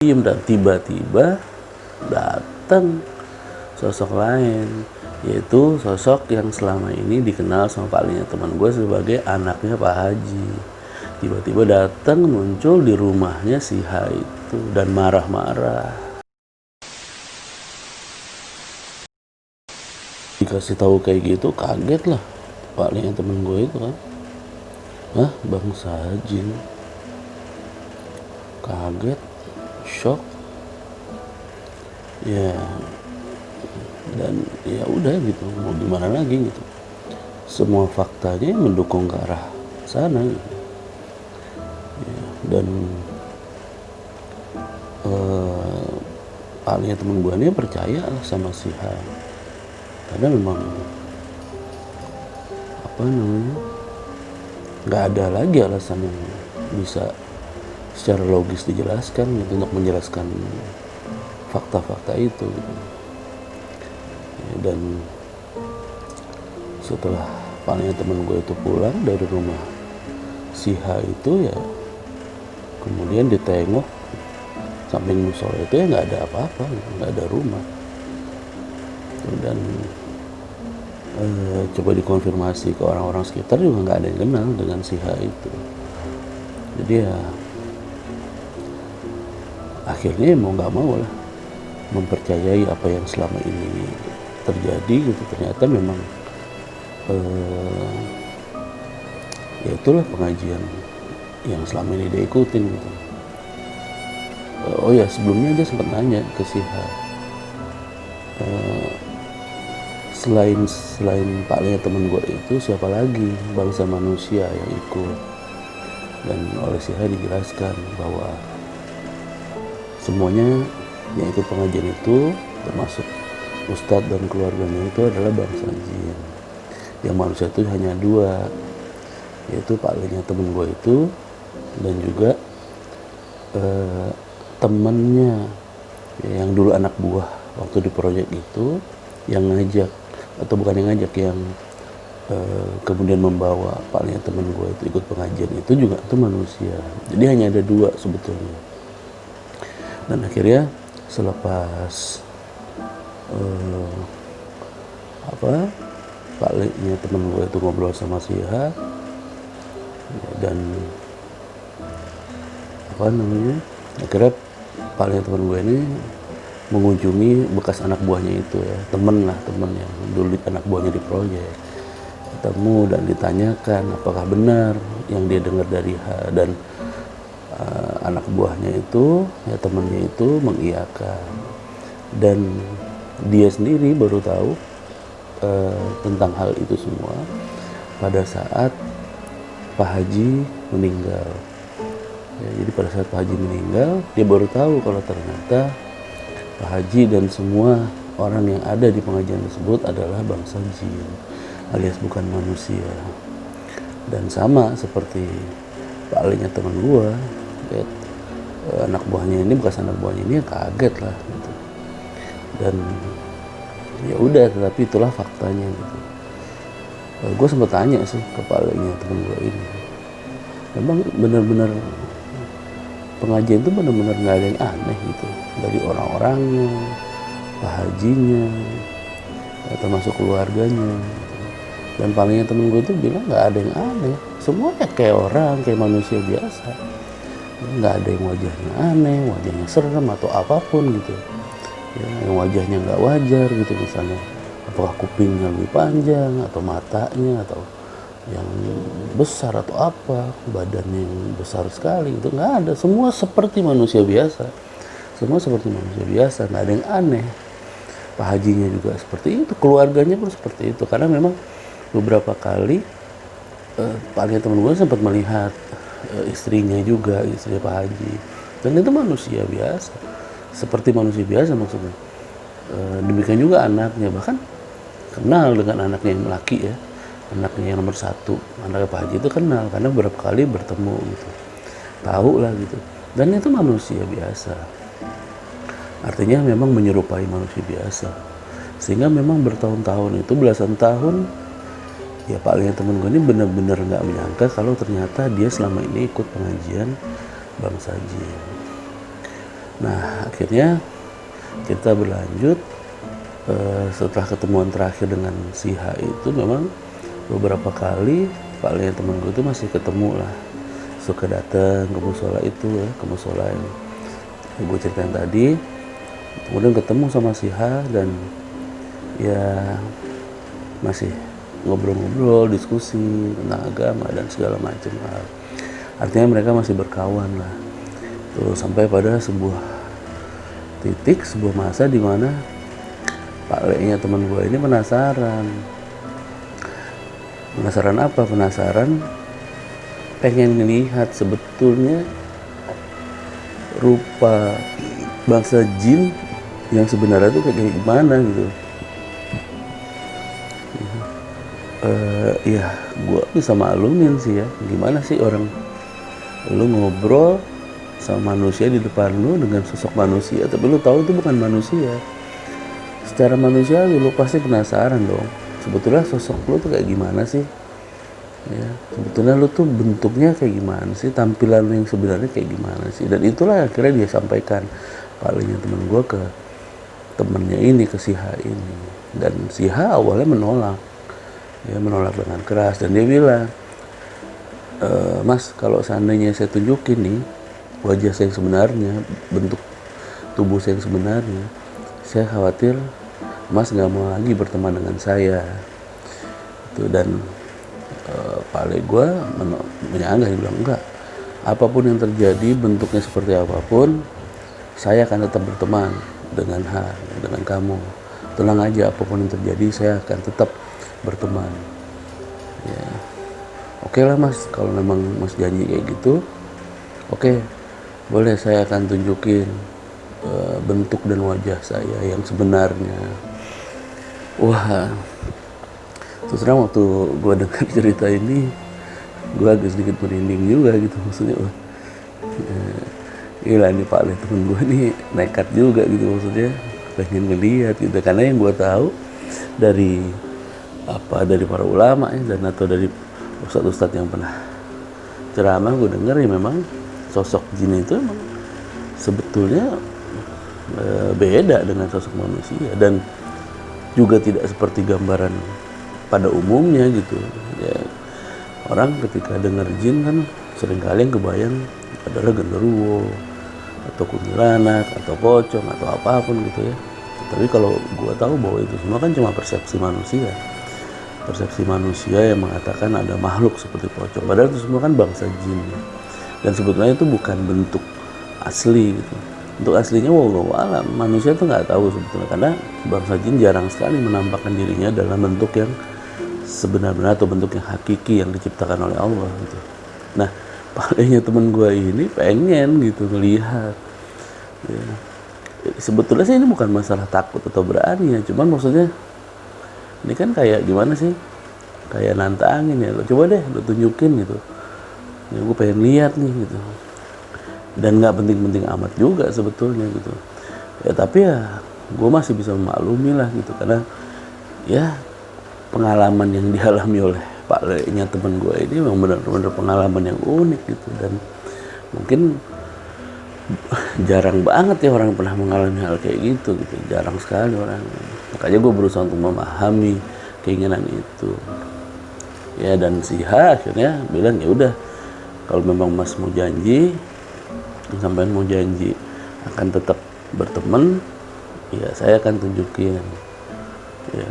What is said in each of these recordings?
diem, dan tiba-tiba datang sosok lain, yaitu sosok yang selama ini dikenal sama palingnya teman gue sebagai anaknya Pak Haji. Tiba-tiba datang muncul di rumahnya si H itu dan marah-marah. Dikasih tahu kayak gitu kaget lah palingnya teman gue itu kan. Hah, Bang Sajin? Kaget, shock, ya, dan ya udah gitu, mau gimana lagi gitu. Semua faktanya mendukung ke arah sana gitu. Ya, dan palingnya temen gue ini percaya lah sama si H, karena memang apa namanya, nggak ada lagi alasan yang bisa secara logis dijelaskan gitu untuk menjelaskan fakta-fakta itu gitu. Ya, dan setelah palingnya temen gue itu pulang dari rumah si H itu, ya kemudian ditengok samping musola itu ya nggak ada apa-apa gitu, nggak ada rumah. Dan coba dikonfirmasi ke orang-orang sekitar juga nggak ada yang kenal dengan si H itu. Jadi ya akhirnya mau nggak mau lah mempercayai apa yang selama ini terjadi gitu. Ternyata memang ya itulah pengajian yang selama ini dia ikutin gitu. Oh ya, sebelumnya dia sempat nanya ke si H, selain palingnya temen gue itu siapa lagi bangsa manusia yang ikut. Dan oleh si H dijelaskan bahwa semuanya yang ikut pengajian itu, termasuk ustadz dan keluarganya, itu adalah bangsa jin. Yang manusia itu hanya dua, yaitu palingnya temen gue itu dan juga temennya yang dulu anak buah waktu di proyek itu, yang ngajak, atau bukan yang ngajak, yang kemudian membawa palingnya temen gue itu ikut pengajian itu juga itu manusia. Jadi hanya ada dua sebetulnya. Dan akhirnya selepas palingnya temen gue itu ngobrol sama si H, dan akhirnya palingnya temen gue ini mengunjungi bekas anak buahnya itu, ya temen yang dulu anak buahnya di proyek. Ketemu dan ditanyakan apakah benar yang dia dengar dari H, dan anak buahnya itu, ya temennya itu mengiyakan. Dan dia sendiri baru tahu tentang hal itu semua pada saat Pak Haji meninggal. Ya, jadi pada saat Pak Haji meninggal, dia baru tahu kalau ternyata Pak Haji dan semua orang yang ada di pengajian tersebut adalah bangsa jin, alias bukan manusia. Dan sama seperti palingnya teman gua, ya, anak buahnya ini, bekas anak buahnya ini, ya kaget lah gitu. Dan ya udah, tetapi itulah faktanya gitu. Gue sempat tanya sih ke palingnya teman gua ini, memang benar-benar pengajian itu benar-benar nggak ada yang aneh gitu, dari orang-orangnya, Pak Hajinya, ya, termasuk keluarganya. Dan palingnya temen gue itu bilang nggak ada yang aneh, semuanya kayak orang, kayak manusia biasa, nggak ada yang wajahnya aneh, wajahnya serem atau apapun gitu, ya, yang wajahnya nggak wajar gitu, misalnya apakah kupingnya lebih panjang atau matanya atau yang besar atau apa, badannya yang besar sekali, itu nggak ada. Semua seperti manusia biasa, nggak ada yang aneh. Pak Hajinya juga seperti itu, keluarganya pun seperti itu. Karena memang beberapa kali palingnya teman gue sempat melihat istrinya juga, istri Pak Haji, dan itu manusia biasa, seperti manusia biasa maksudnya. Demikian juga anaknya, bahkan kenal dengan anaknya yang laki, ya, anaknya yang nomor 1, anaknya Pak Haji itu kenal karena beberapa kali bertemu gitu, tahu lah gitu. Dan itu manusia biasa, artinya memang menyerupai manusia biasa. Sehingga memang bertahun-tahun itu, belasan tahun, ya palingnya temen gue ini benar-benar nggak menyangka kalau ternyata dia selama ini ikut pengajian bangsa jin. Nah akhirnya kita berlanjut. Setelah ketemuan terakhir dengan si H itu memang beberapa kali Pak Le teman gue itu masih ketemu lah, suka datang ke musola itu ya, ke musola yang gue ceritain tadi. Kemudian ketemu sama si H dan ya masih ngobrol-ngobrol, diskusi tentang agama dan segala macam hal. Artinya mereka masih berkawan lah. Tuh sampai pada sebuah titik, sebuah masa di mana Pak Le-nya teman gue ini penasaran. Penasaran apa? Penasaran pengen ngelihat sebetulnya rupa bangsa jin yang sebenarnya tuh kayak gimana gitu. Ya gue bisa maklumin sih ya, gimana sih orang lu ngobrol sama manusia di depan lu dengan sosok manusia, tapi lu tahu itu bukan manusia. Secara manusia lu pasti penasaran dong, sebetulnya sosok lu tuh kayak gimana sih ya, sebetulnya lu tuh bentuknya kayak gimana sih, tampilan lu yang sebenarnya kayak gimana sih. Dan itulah akhirnya dia sampaikan palingnya temen gue ke temennya ini, ke si H ini. Dan si H awalnya menolak, dia menolak dengan keras dan dia bilang, Mas, kalau seandainya saya tunjukin nih wajah saya yang sebenarnya, bentuk tubuh saya yang sebenarnya, saya khawatir Mas nggak mau lagi berteman dengan saya. Itu. Dan Pak Le gue menyanggah, dia bilang enggak, apapun yang terjadi, bentuknya seperti apapun, saya akan tetap berteman dengan dengan kamu. Tenang aja, apapun yang terjadi saya akan tetap berteman. Ya, oke lah Mas, kalau memang Mas janji kayak gitu, oke, boleh, saya akan tunjukin bentuk dan wajah saya yang sebenarnya. Wah, terus terang waktu gue dengar cerita ini, gue agak sedikit merinding juga gitu, maksudnya wah, gila nih Pak Le temen gue nih nekat juga gitu, maksudnya pengen ngeliat gitu. Karena yang gue tahu dari para ulama ya, dan atau dari ustadz-ustadz yang pernah ceramah, gue denger ya memang sosok jin itu emang sebetulnya beda dengan sosok manusia dan juga tidak seperti gambaran pada umumnya gitu ya. Orang ketika dengar jin kan seringkali yang kebayang adalah genderuwo atau kuntilanak atau pocong atau apapun gitu ya. Tapi kalau gua tahu bahwa itu semua kan cuma persepsi manusia yang mengatakan ada makhluk seperti pocong, padahal itu semua kan bangsa jin ya. Dan sebetulnya itu bukan bentuk asli gitu. Untuk aslinya wallahu alam, manusia tuh nggak tahu sebetulnya, karena bangsa jin jarang sekali menampakkan dirinya dalam bentuk yang sebenar-benar atau bentuk yang hakiki yang diciptakan oleh Allah gitu. Nah, palingnya temen gue ini pengen gitu melihat ya. Sebetulnya sih ini bukan masalah takut atau berani ya, cuman maksudnya ini kan kayak gimana sih, kayak nantangin ya, lo coba deh lo tunjukin gitu ya, gue pengen lihat nih gitu. Dan nggak penting-penting amat juga sebetulnya gitu ya, tapi ya gue masih bisa memaklumi lah gitu, karena ya pengalaman yang dialami oleh Pak Le-nya temen gue ini memang benar-benar pengalaman yang unik gitu. Dan mungkin jarang banget ya orang pernah mengalami hal kayak gitu, jarang sekali orang. Makanya gue berusaha untuk memahami keinginan itu ya. Dan si H akhirnya bilang ya udah, kalau memang Mas mau janji, sampean mau janji akan tetap berteman, ya saya akan tunjukin ya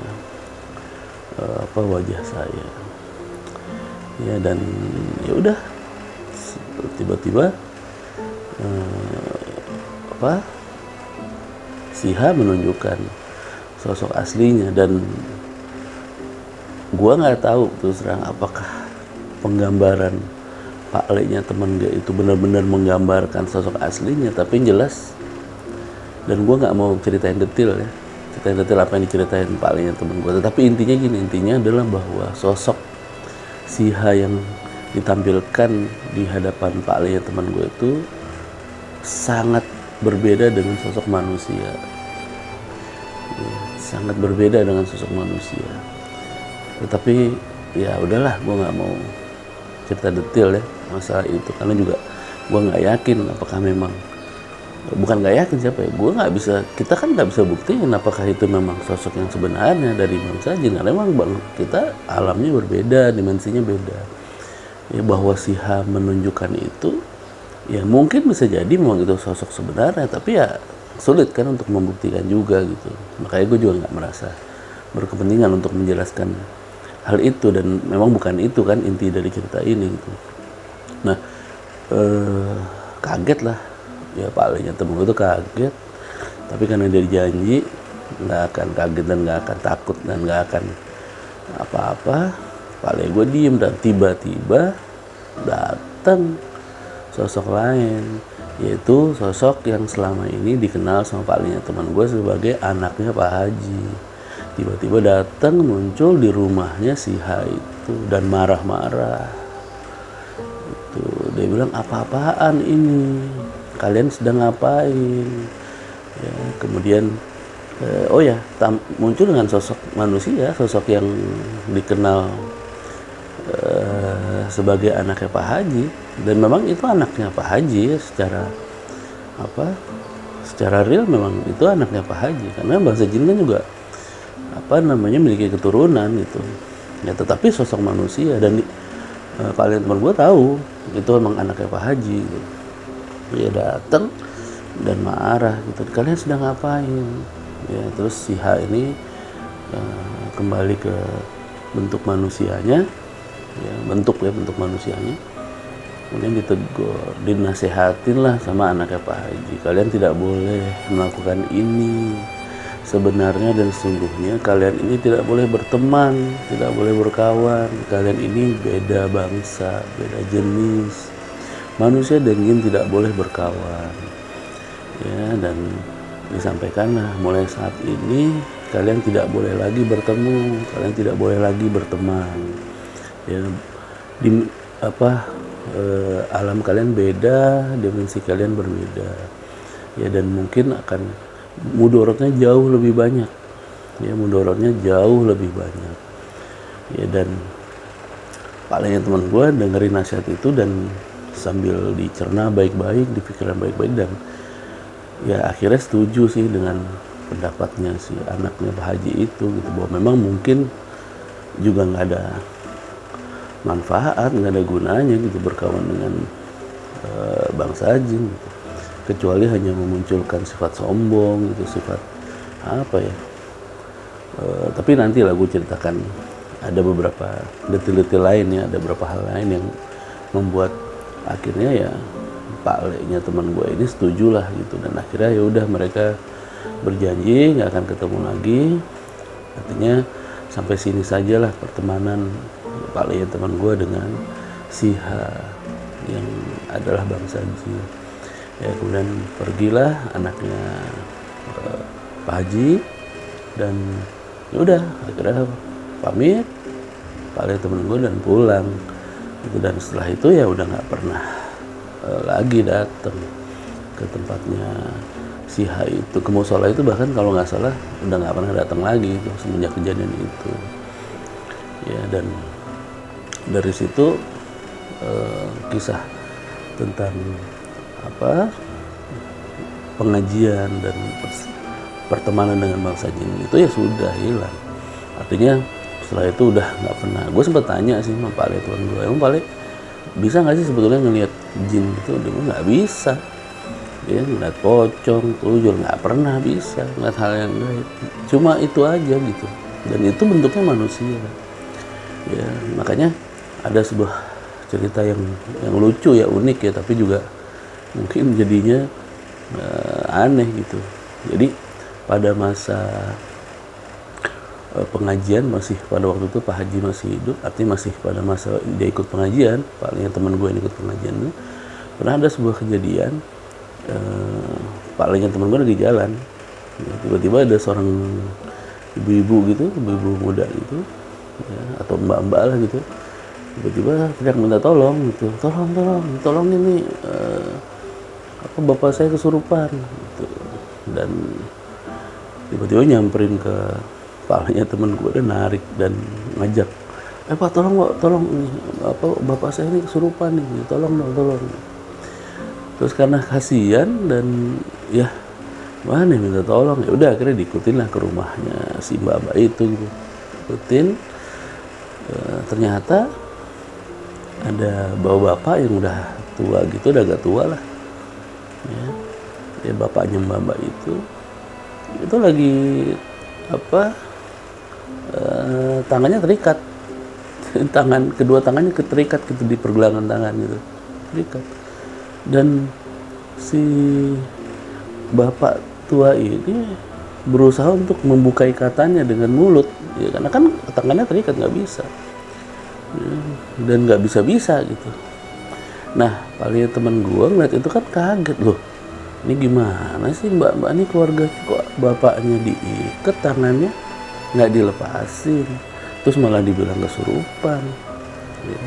wajah saya ya. Dan ya udah, tiba-tiba si H menunjukkan sosok aslinya. Dan gua nggak tahu terus terang apakah penggambaran Pak Le-nya temen dia itu benar-benar menggambarkan sosok aslinya, tapi yang jelas, dan gue nggak mau ceritain detail apa yang diceritain Pak Le-nya temen gue, tetapi intinya adalah bahwa sosok si H yang ditampilkan di hadapan Pak Le-nya temen gue itu sangat berbeda dengan sosok manusia ya, sangat berbeda dengan sosok manusia. Tetapi ya udahlah, gue nggak mau cerita detail ya masalah itu, karena juga gue nggak yakin apakah memang bukan nggak yakin siapa ya, gue nggak bisa, kita kan nggak bisa buktiin apakah itu memang sosok yang sebenarnya dari bangsa jin, karena memang kita alamnya berbeda, dimensinya beda ya. Bahwa si H menunjukkan itu ya mungkin bisa jadi memang itu sosok sebenarnya, tapi ya sulit kan untuk membuktikan juga gitu. Makanya gue juga nggak merasa berkepentingan untuk menjelaskan hal itu, dan memang bukan itu kan inti dari cerita ini gitu. Nah kaget lah ya, palingnya temen gue tuh kaget, tapi karena dia janji nggak akan kaget dan nggak akan takut dan nggak akan apa-apa, paling gue diem. Dan tiba-tiba datang sosok lain, yaitu sosok yang selama ini dikenal sama palingnya teman gue sebagai anaknya Pak Haji. Tiba-tiba datang muncul di rumahnya si H itu dan marah-marah. Dia bilang, apa-apaan ini, kalian sedang ngapain ya. Kemudian oh ya, muncul dengan sosok manusia, sosok yang dikenal sebagai anaknya Pak Haji, dan memang itu anaknya Pak Haji ya, secara real memang itu anaknya Pak Haji, karena bangsa jin kan juga memiliki keturunan gitu ya. Tetapi sosok manusia, dan kalian teman gue tahu itu emang anaknya Pak Haji gitu. Dia datang dan marah gitu, kalian sedang ngapain ya. Terus si H ini kembali ke bentuk manusianya ya, bentuk manusianya. Kemudian ditegur, dinasehatin lah sama anaknya Pak Haji, kalian tidak boleh melakukan ini. Sebenarnya dan sesungguhnya kalian ini tidak boleh berteman, tidak boleh berkawan. Kalian ini beda bangsa, beda jenis. Manusia dan jin tidak boleh berkawan. Ya, dan disampaikanlah mulai saat ini kalian tidak boleh lagi bertemu, kalian tidak boleh lagi berteman. Ya, alam kalian beda, dimensi kalian berbeda. Ya, dan mungkin akan mudorotnya jauh lebih banyak ya, mudorotnya jauh lebih banyak ya. Dan palingnya teman gue dengerin nasihat itu dan sambil dicerna baik-baik, dipikirkan baik-baik, dan ya akhirnya setuju sih dengan pendapatnya si anaknya Pak Haji itu gitu, bahwa memang mungkin juga nggak ada manfaat, nggak ada gunanya gitu berkawan dengan bangsa jin gitu, kecuali hanya memunculkan sifat sombong gitu, sifat apa ya. Tapi nanti lah gue ceritakan ada beberapa detail-detail lain ya, ada beberapa hal lain yang membuat akhirnya ya Pak Le-nya teman gue ini setuju lah gitu, dan akhirnya ya udah mereka berjanji nggak akan ketemu lagi. Artinya sampai sini sajalah pertemanan Pak Le-nya teman gue dengan si H yang adalah bangsa jin. Ya, kemudian pergilah anaknya Pak Haji, dan ya udah akhirnya pamit Pak Le temen gue dan pulang gitu. Dan setelah itu ya udah nggak pernah lagi datang ke tempatnya si H itu, ke musola itu. Bahkan kalau nggak salah udah nggak pernah datang lagi itu semenjak kejadian itu ya. Dan dari situ kisah tentang pengajian dan pertemanan dengan bangsa jin itu ya sudah hilang. Artinya setelah itu udah nggak pernah. Gue sempat tanya sih sama Pak Le teman gue, emang Pak Le bisa nggak sih sebetulnya ngelihat jin itu? Dia bilang nggak bisa. Dia ngeliat pocong, tuyul, nggak pernah bisa ngeliat hal yang gaib. Cuma itu aja gitu. Dan itu bentuknya manusia. Ya, makanya ada sebuah cerita yang lucu ya, unik ya, tapi juga mungkin jadinya aneh gitu. Jadi pada masa pengajian, masih pada waktu itu Pak Haji masih hidup, artinya masih pada masa dia ikut pengajian, palingnya teman gue yang ikut pengajian itu, pernah ada sebuah kejadian, palingnya teman gue lagi jalan, ya, tiba-tiba ada seorang ibu-ibu gitu, ibu-ibu muda gitu, ya, atau mbak-mbak lah gitu, tiba-tiba teriak minta tolong gitu, tolong ini bapak saya kesurupan gitu. Dan tiba-tiba nyamperin ke kepalanya temen gue dan narik dan ngajak, Pak tolong ini bapak saya ini kesurupan nih, tolong. Terus karena kasihan dan ya mana minta tolong, ya udah akhirnya diikutin lah ke rumahnya si mbak itu gitu. Ikutin, ternyata ada bapak yang udah tua gitu, udah agak tua lah ya, ya bapaknya mbak itu lagi apa, tangannya terikat kedua tangannya terikat gitu di pergelangan tangan gitu, terikat. Dan si bapak tua ini berusaha untuk membuka ikatannya dengan mulut ya, karena kan tangannya terikat, nggak bisa ya, dan nggak bisa gitu. Nah paling temen gue ngeliat itu kan kaget, loh ini gimana sih mbak ini keluarga kok bapaknya diikat tangannya nggak dilepasin, terus malah dibilang kesurupan ya.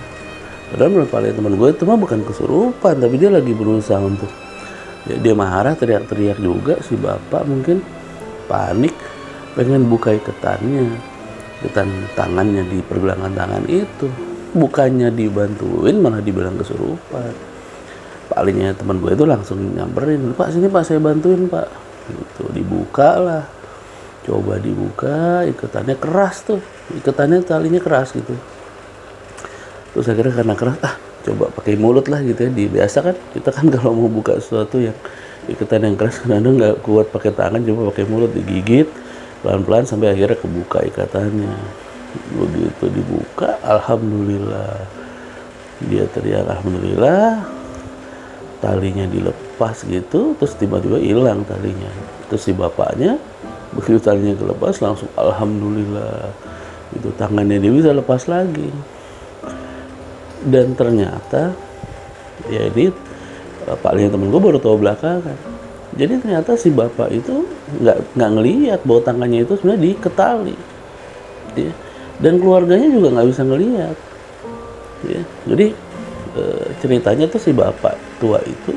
Padahal menurut paling temen gue itu mah bukan kesurupan, tapi dia lagi berusaha untuk ya, dia marah, teriak-teriak juga si bapak, mungkin panik pengen buka iketan tangannya di pergelangan tangan itu, bukannya dibantuin malah dibilang kesurupan. Palingnya teman gue itu langsung nyamperin, pak sini pak saya bantuin pak, gitu. Dibuka lah, coba dibuka, iketannya keras tuh, iketannya talinya keras gitu. Terus akhirnya karena keras, coba pakai mulut lah gitu ya. Biasa kan kita kan kalau mau buka sesuatu yang iketan yang keras kadang nggak kuat pakai tangan, coba pakai mulut digigit pelan-pelan sampai akhirnya kebuka ikatannya. Begitu dibuka, alhamdulillah, dia teriak alhamdulillah, talinya dilepas gitu, terus tiba-tiba hilang talinya. Terus si bapaknya begitu talinya dilepas langsung alhamdulillah, itu tangannya dia bisa lepas lagi. Dan ternyata ya ini paling temen gue baru tahu belakangan, jadi ternyata si bapak itu nggak ngelihat bahwa tangannya itu sebenarnya diikat tali ya. Dan keluarganya juga nggak bisa ngelihat ya. Jadi ceritanya tuh si bapak tua itu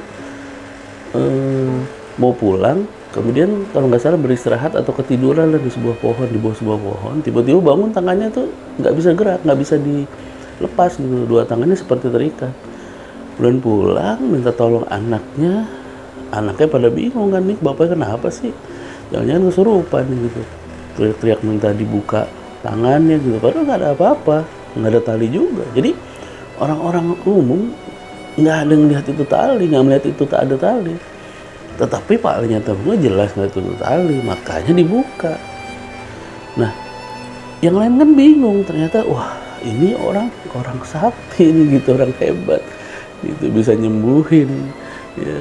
mau pulang, kemudian kalau nggak salah beristirahat atau ketiduran lah di sebuah pohon, di bawah sebuah pohon, tiba-tiba bangun, tangannya tuh nggak bisa gerak, nggak bisa dilepas gitu, dua tangannya seperti terikat. Kemudian pulang minta tolong anaknya pada bingung kan, nih bapaknya kenapa sih, jangan-jangan kesurupan gitu, teriak-teriak minta dibuka tangannya gitu, padahal nggak ada apa-apa, nggak ada tali juga. Jadi orang-orang umum nggak ada ngelihat itu tali, nggak melihat itu tak ada tali, tetapi palingnya gue jelas nggak itu tali, makanya dibuka. Nah yang lain kan bingung, ternyata wah ini orang sakti ini gitu, orang hebat gitu, bisa nyembuhin ya.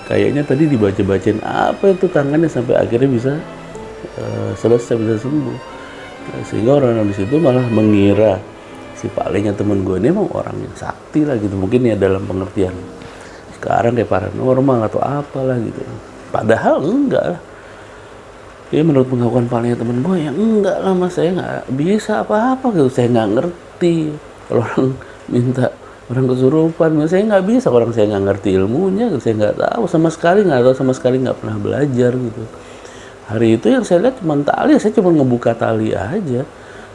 Kayaknya tadi dibaca-bacain apa itu tangannya sampai akhirnya bisa selesai, bisa sembuh. Nah, sehingga orang-orang di situ malah mengira si palingnya temen gue ini emang orang yang sakti lah gitu, mungkin ya dalam pengertian sekarang kayak paranormal atau apalah gitu. Padahal enggak lah. Ya menurut pengakuan palingnya temen gue, ya enggak lah mas, saya nggak bisa apa-apa gitu, saya nggak ngerti. Kalau orang minta orang kesurupan, saya nggak bisa, orang saya nggak ngerti ilmunya, saya nggak tahu sama sekali, nggak pernah belajar gitu. Hari itu yang saya lihat cuma tali, saya cuma ngebuka tali aja,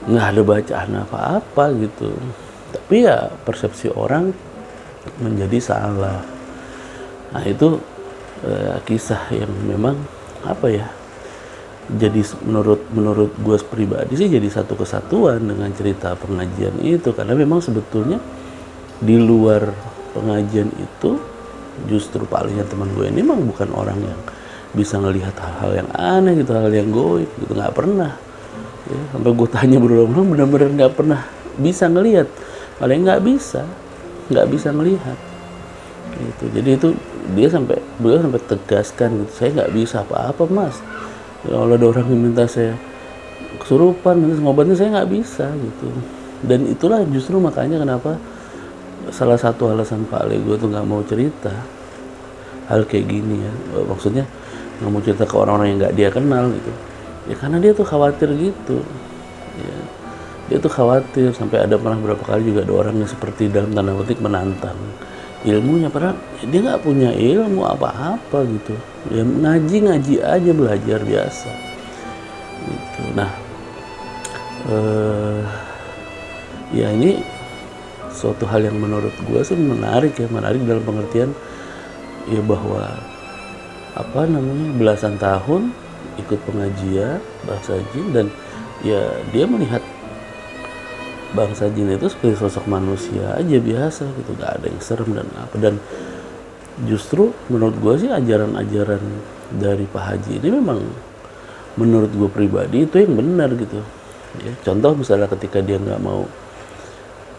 nggak ada bacaan apa-apa gitu. Tapi ya persepsi orang menjadi salah. Nah itu kisah yang memang apa ya, jadi menurut gue pribadi sih jadi satu kesatuan dengan cerita pengajian itu, karena memang sebetulnya di luar pengajian itu justru palingnya teman gue ini memang bukan orang yang bisa ngelihat hal-hal yang aneh gitu, hal yang goib gitu, nggak pernah ya. Sampai gue tanya berulang-ulang, benar-benar nggak pernah bisa ngelihat, paling nggak bisa ngelihat gitu. Jadi itu beliau sampai tegaskan gitu, saya nggak bisa apa-apa mas, kalau ada orang yang minta saya kesurupan, minta ngobatnya, saya nggak bisa gitu. Dan itulah justru makanya kenapa salah satu alasan Pak Ale gue tuh nggak mau cerita hal kayak gini ya, maksudnya nggak mau cerita ke orang-orang yang nggak dia kenal gitu ya, karena dia tuh khawatir gitu ya. Dia tuh khawatir, sampai ada pernah berapa kali juga ada orang yang seperti dalam tanda petik menantang ilmunya, padahal dia nggak punya ilmu apa-apa gitu ya, ngaji aja, belajar biasa gitu. Nah ya ini suatu hal yang menurut gue sih menarik dalam pengertian ya bahwa belasan tahun ikut pengajian bangsa jin, dan ya dia melihat bangsa jin itu seperti sosok manusia aja biasa gitu, gak ada yang serem dan apa. Dan justru menurut gue sih ajaran-ajaran dari Pak Haji ini memang menurut gue pribadi itu yang benar gitu ya. Contoh misalnya ketika dia nggak mau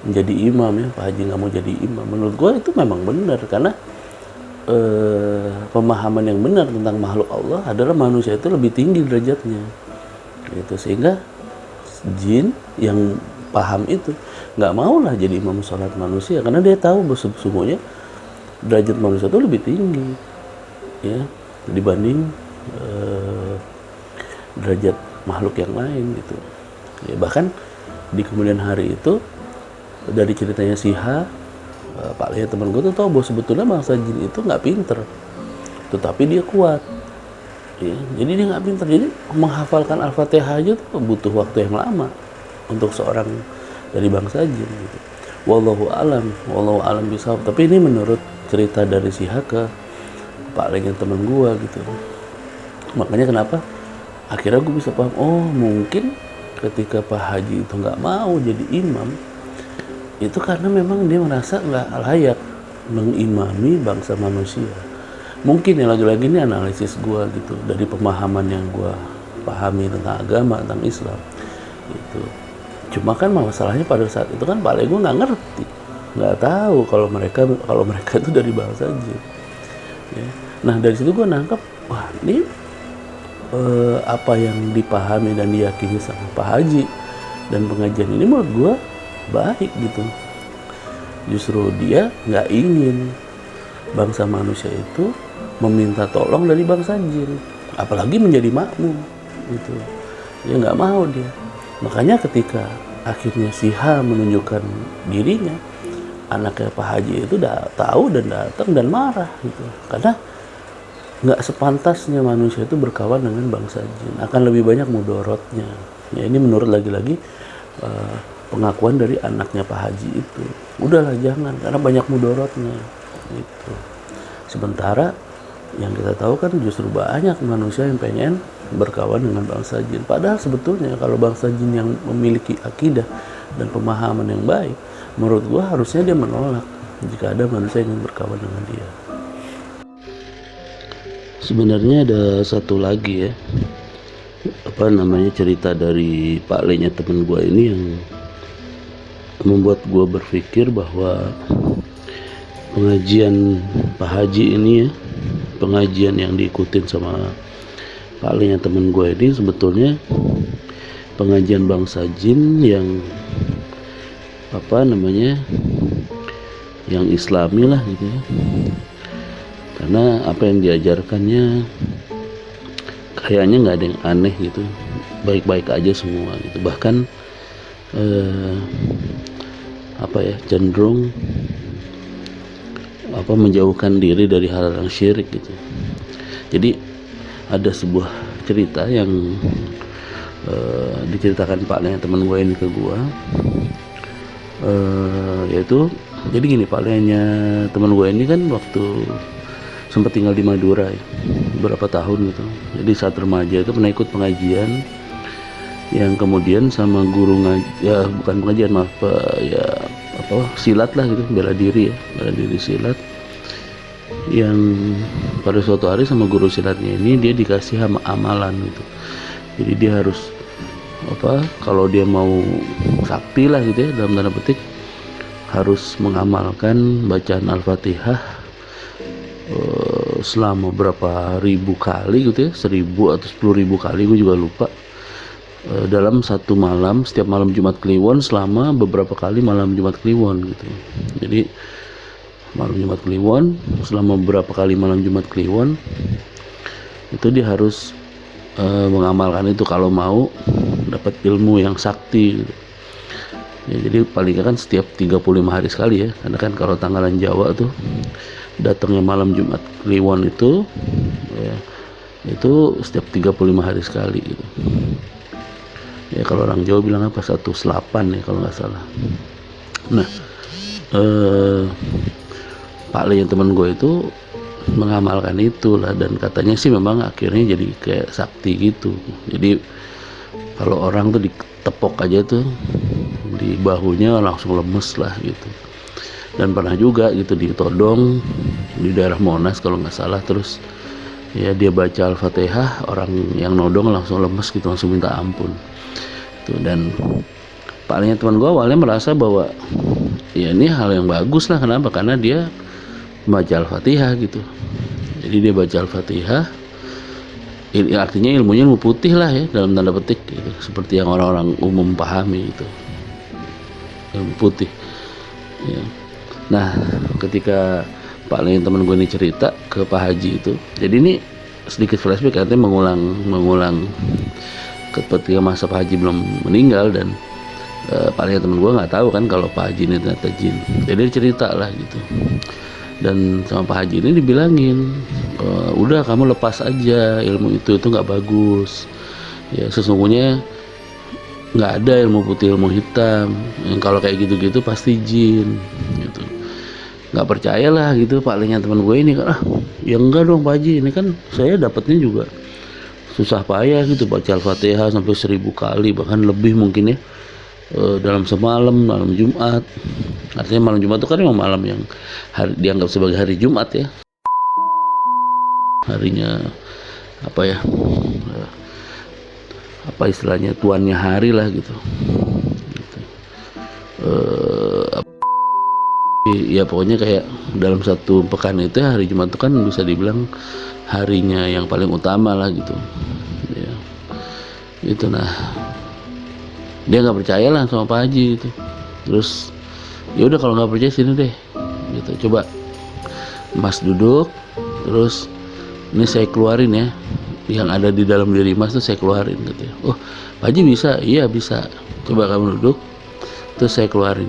menjadi imam ya, Pak Haji nggak mau jadi imam, menurut gue itu memang benar, karena pemahaman yang benar tentang makhluk Allah adalah manusia itu lebih tinggi derajatnya gitu, sehingga jin yang paham itu nggak mau lah jadi imam sholat manusia, karena dia tahu sesungguhnya derajat manusia itu lebih tinggi ya dibanding derajat makhluk yang lain gitu ya. Bahkan di kemudian hari itu dari ceritanya Siha, Pak Leh teman gue tuh tahu bahwa sebetulnya bangsa jin itu nggak pinter, tetapi dia kuat ya. Jadi dia nggak pinter, jadi menghafalkan Al-Fatihah aja tuh butuh waktu yang lama untuk seorang dari bangsa jin gitu. Wallahu alam bisawab. Tapi ini menurut cerita dari Siha ke Pak Leh teman gue gitu. Makanya kenapa akhirnya gue bisa paham, oh mungkin ketika Pak Haji itu nggak mau jadi imam itu karena memang dia merasa nggak layak mengimami bangsa manusia. Mungkin ya, lagi-lagi ini analisis gue gitu dari pemahaman yang gue pahami tentang agama, tentang Islam gitu. Cuma kan masalahnya pada saat itu kan Pak Le gue nggak ngerti, nggak tahu kalau mereka itu dari bangsa jin ya. Nah dari situ gue nangkep, wah ini apa yang dipahami dan diyakini sama Pak Haji dan pengajian ini menurut gue baik gitu. Justru dia nggak ingin bangsa manusia itu meminta tolong dari bangsa jin, apalagi menjadi makmum gitu. Dia nggak mau dia. Makanya ketika akhirnya Siha menunjukkan dirinya, anaknya Pak Haji itu tahu dan datang dan marah gitu, karena nggak sepantasnya manusia itu berkawan dengan bangsa jin, akan lebih banyak mudorotnya ya. Ini menurut lagi-lagi pengakuan dari anaknya Pak Haji itu, udahlah jangan, karena banyak mudorotnya gitu. Sementara yang kita tahu kan justru banyak manusia yang pengen berkawan dengan bangsa jin, padahal sebetulnya kalau bangsa jin yang memiliki akidah dan pemahaman yang baik, menurut gua harusnya dia menolak jika ada manusia yang ingin berkawan dengan dia. Sebenarnya ada satu lagi ya, cerita dari Pak Le-nya temen gua ini yang membuat gue berpikir bahwa pengajian Pak Haji ini ya, pengajian yang diikutin sama Pak Le-nya temen gue ini sebetulnya pengajian bangsa jin yang yang islami lah gitu ya. Karena apa yang diajarkannya kayaknya nggak ada yang aneh gitu, baik-baik aja semua gitu. Bahkan cenderung menjauhkan diri dari hal yang syirik gitu. Jadi ada sebuah cerita yang diceritakan Pak Le teman gue ini ke gue, yaitu jadi gini, Pak Le-nya teman gue ini kan waktu sempat tinggal di Madura ya, beberapa tahun gitu. Jadi saat remaja itu pernah ikut pengajian yang kemudian sama guru silat lah gitu, bela diri silat, yang pada suatu hari sama guru silatnya ini dia dikasih amalan gitu. Jadi dia harus kalau dia mau sakti lah gitu ya, dalam tanda petik, harus mengamalkan bacaan Al-Fatihah selama berapa ribu kali gitu ya, 1000 atau 10.000 kali, gue juga lupa, dalam satu malam, setiap malam Jumat Kliwon, selama beberapa kali malam Jumat Kliwon gitu. Jadi malam Jumat Kliwon, selama beberapa kali malam Jumat Kliwon itu dia harus mengamalkan itu kalau mau dapat ilmu yang sakti gitu. Ya, jadi paling kan setiap 35 hari sekali ya, karena kan kalau tanggalan Jawa tuh datangnya malam Jumat Kliwon itu ya, itu setiap 35 hari sekali gitu. Ya kalau orang Jawa bilang apa, 1 selapan ya kalau nggak salah. Nah Pak Le yang teman gue itu mengamalkan itulah, dan katanya sih memang akhirnya jadi kayak sakti gitu. Jadi kalau orang tuh ditepok aja tuh di bahunya langsung lemes lah gitu. Dan pernah juga gitu ditodong di daerah Monas kalau nggak salah, terus ya dia baca Al-Fatihah, orang yang nodong langsung lemes gitu, langsung minta ampun tuh. Dan palingnya teman gue awalnya merasa bahwa ya ini hal yang bagus lah. Kenapa? Karena dia baca Al-Fatihah gitu. Jadi dia baca Al-Fatihah, artinya ilmunya ilmu putih lah ya, dalam tanda petik gitu, seperti yang orang-orang umum pahami itu, ilmu putih ya. Nah, ketika Pak Lin teman gue ini cerita ke Pak Haji itu, jadi ini sedikit flashback, artinya mengulang ketika masa Pak Haji belum meninggal. Dan Pak Lin teman gue nggak tahu kan kalau Pak Haji ini ternyata jin. Jadi dia cerita lah gitu, dan sama Pak Haji ini dibilangin, udah kamu lepas aja ilmu itu nggak bagus ya, sesungguhnya nggak ada ilmu putih ilmu hitam, yang kalau kayak gitu-gitu pasti jin gitu. Nggak percayalah gitu Pak Lenya teman gue ini kan, ya enggak dong Pak Haji, ini kan saya dapatnya juga susah payah gitu, baca Al-Fatihah sampai 1000 kali bahkan lebih mungkin ya, dalam semalam, malam Jumat. Artinya malam Jumat itu kan memang malam yang dianggap sebagai hari Jumat ya, harinya apa ya, apa istilahnya, tuannya hari lah gitu. Ya pokoknya kayak dalam satu pekan itu hari Jumat itu kan bisa dibilang harinya yang paling utama lah gitu ya. Itu nah, dia nggak percaya lah sama Pak Haji itu. Terus ya udah kalau nggak percaya sini deh gitu, coba Mas duduk, terus ini saya keluarin ya yang ada di dalam diri Mas tuh, saya keluarin gitu ya. Oh Pak Haji bisa? Iya bisa. Coba kamu duduk, terus saya keluarin.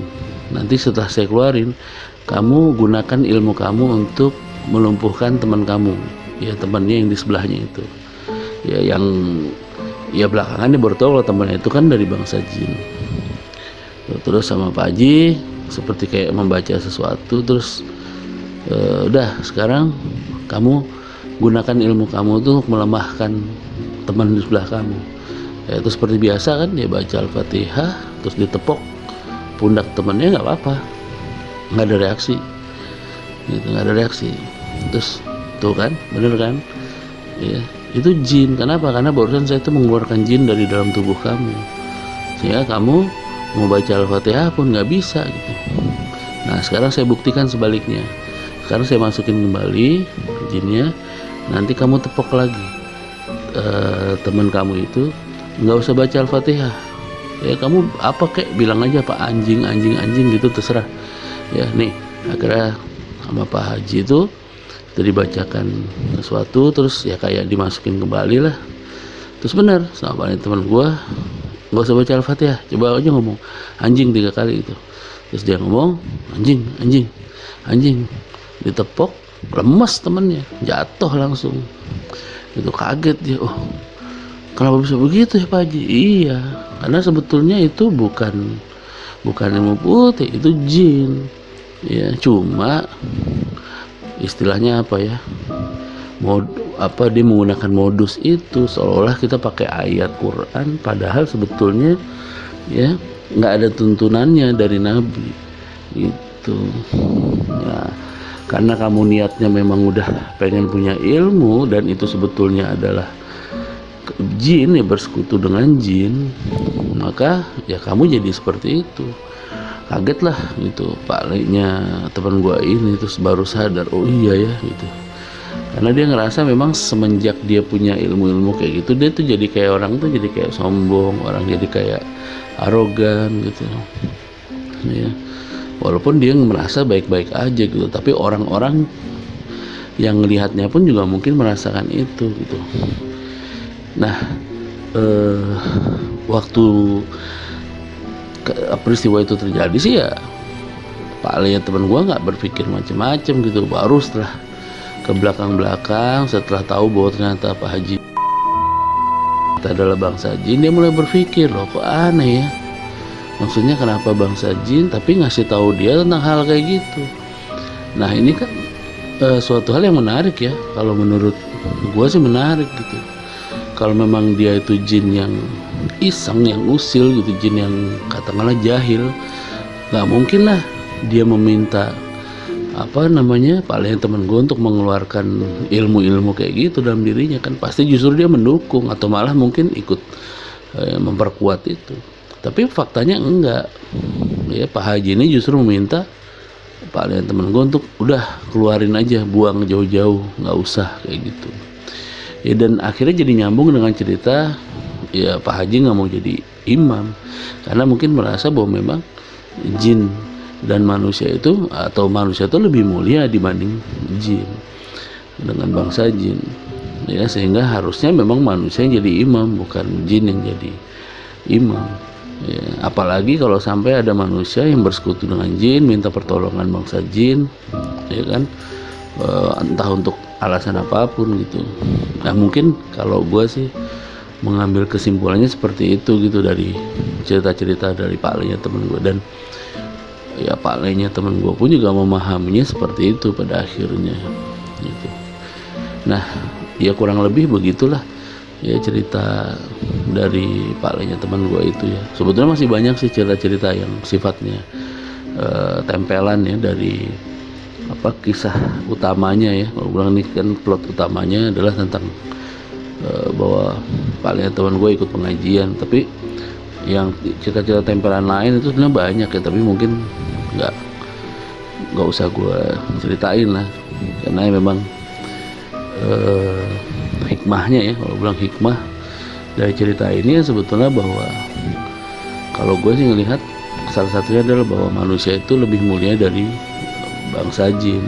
Nanti setelah saya keluarin, kamu gunakan ilmu kamu untuk melumpuhkan teman kamu ya, temannya yang di sebelahnya itu ya, yang ya belakangan dia baru tahu kalau temannya itu kan dari bangsa jin. Terus sama Pak Haji seperti kayak membaca sesuatu, terus udah sekarang kamu gunakan ilmu kamu untuk melemahkan teman di sebelah kamu ya. Itu seperti biasa kan, dia baca Al-Fatihah terus ditepok pundak temennya, nggak apa-apa, nggak ada reaksi gitu, nggak ada reaksi. Terus tuh kan, bener kan ya, itu jin. Kenapa? Karena barusan saya itu mengeluarkan jin dari dalam tubuh kamu, sehingga kamu mau baca Al-Fatihah pun nggak bisa gitu. Nah sekarang saya buktikan sebaliknya. Sekarang saya masukin kembali jinnya, nanti kamu tepok lagi teman kamu itu, nggak usah baca Al-Fatihah ya, kamu apa kek bilang aja Pak anjing gitu, terserah ya. Nih akhirnya sama Pak Haji itu dibacakan sesuatu, terus ya kayak dimasukin kembali lah. Terus benar sama teman gua, nggak usah baca Al-Fatihah, coba aja ngomong anjing 3 kali itu. Terus dia ngomong anjing, ditepok, lemes temennya, jatuh langsung. Itu kaget dia, oh kenapa bisa begitu ya Pak Haji? Iya, karena sebetulnya itu bukan ilmu putih, itu jin ya. Cuma istilahnya apa ya, dia menggunakan modus itu seolah-olah kita pakai ayat Quran, padahal sebetulnya ya nggak ada tuntunannya dari Nabi gitu ya. Karena kamu niatnya memang udah pengen punya ilmu, dan itu sebetulnya adalah jin ya, bersekutu dengan jin, maka ya kamu jadi seperti itu. Kaget lah gitu Pak Lenya teman gua ini, terus baru sadar, oh iya ya gitu. Karena dia ngerasa memang semenjak dia punya ilmu-ilmu kayak gitu, dia tuh jadi kayak orang tuh jadi kayak sombong, orang jadi kayak arogan gitu ya. Walaupun dia merasa baik-baik aja gitu, tapi orang-orang yang melihatnya pun juga mungkin merasakan itu gitu. Nah waktu peristiwa itu terjadi sih ya Pak Lenya teman gua nggak berpikir macam-macam gitu. Baru setelah ke belakang setelah tahu bahwa ternyata Pak Haji itu adalah bangsa jin, dia mulai berpikir, loh kok aneh ya, maksudnya kenapa bangsa jin tapi ngasih tahu dia tentang hal kayak gitu. Nah ini kan suatu hal yang menarik ya. Kalau menurut gue sih menarik gitu. Kalau memang dia itu jin yang iseng, yang usil gitu, jin yang katakanlah jahil, nggak mungkin lah dia meminta paling temen gue untuk mengeluarkan ilmu-ilmu kayak gitu dalam dirinya. Kan pasti justru dia mendukung atau malah mungkin ikut memperkuat itu. Tapi faktanya enggak ya. Pak Haji ini justru meminta paling temen gue untuk udah keluarin aja, buang jauh-jauh, nggak usah kayak gitu ya. Dan akhirnya jadi nyambung dengan cerita ya, Pak Haji nggak mau jadi imam karena mungkin merasa bahwa memang jin dan manusia itu, atau manusia itu lebih mulia dibanding jin, dengan bangsa jin ya, sehingga harusnya memang manusia yang jadi imam, bukan jin yang jadi imam ya. Apalagi kalau sampai ada manusia yang bersekutu dengan jin, minta pertolongan bangsa jin ya kan, entah untuk alasan apapun gitu. Nah mungkin kalau gue sih mengambil kesimpulannya seperti itu gitu dari cerita-cerita dari Pak Lenya temen gue. Dan ya Pak Lenya temen gue pun juga memahaminya seperti itu pada akhirnya gitu. Nah ya kurang lebih begitulah ya cerita dari Pak Lenya teman gue itu ya. Sebetulnya masih banyak sih cerita-cerita yang sifatnya tempelan ya dari kisah utamanya ya. Kalau bilang ini kan plot utamanya adalah tentang bahwa Pak Lenya teman gue ikut pengajian, tapi yang cerita-cerita tempelan lain itu sebenarnya banyak ya, tapi mungkin nggak usah gue ceritain lah, karena memang hikmahnya ya, kalau bilang hikmah dari cerita ini ya sebetulnya bahwa kalau gue sih ngelihat salah satunya adalah bahwa manusia itu lebih mulia dari bangsa jin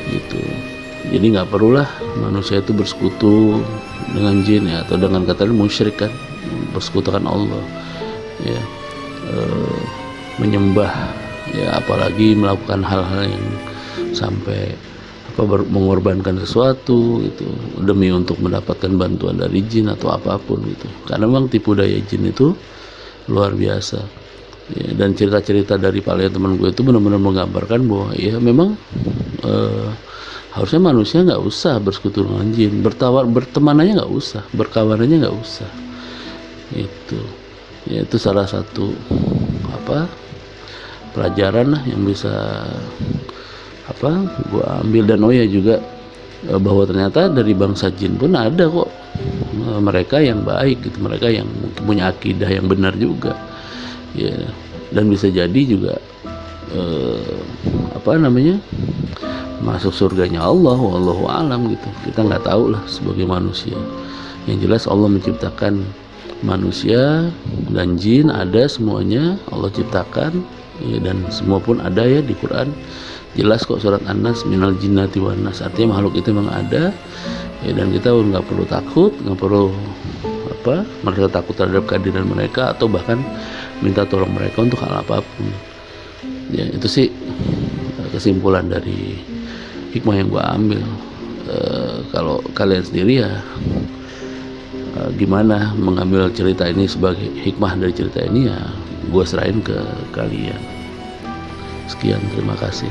gitu. Jadi nggak perlulah manusia itu bersekutu dengan jin ya, atau dengan kata musyrik kan, persekutukan Allah ya, menyembah ya, apalagi melakukan hal-hal yang sampai mengorbankan sesuatu gitu demi untuk mendapatkan bantuan dari jin atau apapun gitu. Karena memang tipu daya jin itu luar biasa ya. Dan cerita-cerita dari Pak teman gue itu benar-benar menggambarkan bahwa ya memang harusnya manusia nggak usah bersekutu dengan jin, bertemanannya nggak usah, berkawanannya nggak usah itu ya. Itu salah satu pelajaran lah yang bisa gue ambil. Dan oh ya juga bahwa ternyata dari bangsa jin pun ada kok mereka yang baik gitu, mereka yang mungkin punya akidah yang benar juga ya, dan bisa jadi juga masuk surganya Allah, wallahu alam gitu. Kita nggak tahu lah sebagai manusia. Yang jelas Allah menciptakan manusia dan jin, ada semuanya Allah ciptakan ya, dan semua pun ada ya di Quran. Jelas kok surat An-Nas, minal jinnati wan nas, artinya makhluk itu memang ada ya, dan kita nggak perlu takut, nggak perlu merasa takut terhadap kehadiran mereka, atau bahkan minta tolong mereka untuk hal apapun ya. Itu sih kesimpulan dari hikmah yang gue ambil. Kalau kalian sendiri ya gimana mengambil cerita ini sebagai hikmah dari cerita ini, ya gue serahin ke kalian. Sekian, terima kasih.